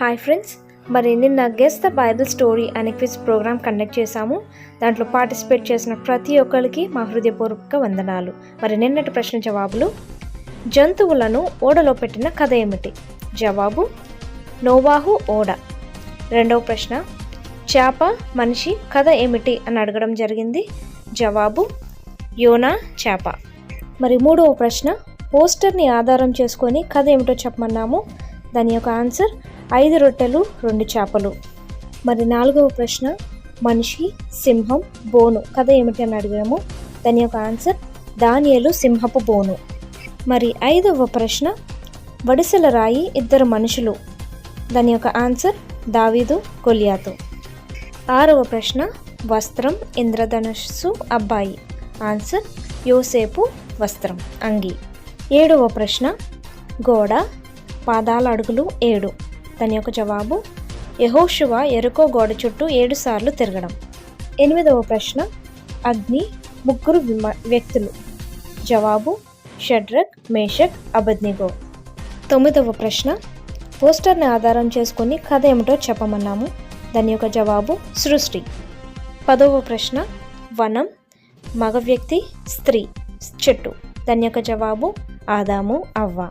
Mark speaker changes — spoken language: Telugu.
Speaker 1: హాయ్ ఫ్రెండ్స్, మరి నిన్న గెస్ ద బైబిల్ స్టోరీ అనే క్విజ్ ప్రోగ్రామ్ కండక్ట్ చేశాము. దాంట్లో పార్టిసిపేట్ చేసిన ప్రతి ఒక్కరికి మా హృదయపూర్వక వందనాలు. మరి నిన్నటి ప్రశ్న జవాబులు: జంతువులను ఓడలో పెట్టిన కథ ఏమిటి? జవాబు నోవాహు ఓడ. రెండవ ప్రశ్న: చేప మనిషి కథ ఏమిటి అని అడగడం జరిగింది. జవాబు యోనా చేప. మరి మూడవ ప్రశ్న: పోస్టర్ని ఆధారం చేసుకొని కథ ఏమిటో చెప్పమన్నాము. దాని యొక్క ఆన్సర్ 5 రొట్టెలు 2 చేపలు. మరి నాలుగవ ప్రశ్న: మనిషి సింహం బోను కథ ఏమిటి అని అడిగాము. దాని యొక్క ఆన్సర్ దానియేలు సింహపు బోను. మరి 5వ ప్రశ్న: వడిసెల రాయి 2 మనుషులు. దాని యొక్క ఆన్సర్ దావీదు గొలియాతు. 6వ ప్రశ్న: వస్త్రం ఇంద్రధనుస్సు అబ్బాయి. ఆన్సర్ యోసేపు వస్త్రం అంగి. 7వ ప్రశ్న: గోడ పాదాల అడుగులు 7. దాని యొక్క జవాబు యెహోషువ యెరికో గోడ చుట్టూ 7 సార్లు తిరగడం. 8వ ప్రశ్న: అగ్ని 3 వ్యక్తులు. జవాబు షడ్రక్ మేషక్ అబేద్నెగో. 9వ ప్రశ్న: పోస్టర్ని ఆధారం చేసుకుని కథ ఏమిటో చెప్పమన్నాము. దాని యొక్క జవాబు సృష్టి. 10వ ప్రశ్న: వనం మగ వ్యక్తి స్త్రీ చెట్టు. దాని యొక్క జవాబు ఆదాము అవ్వ.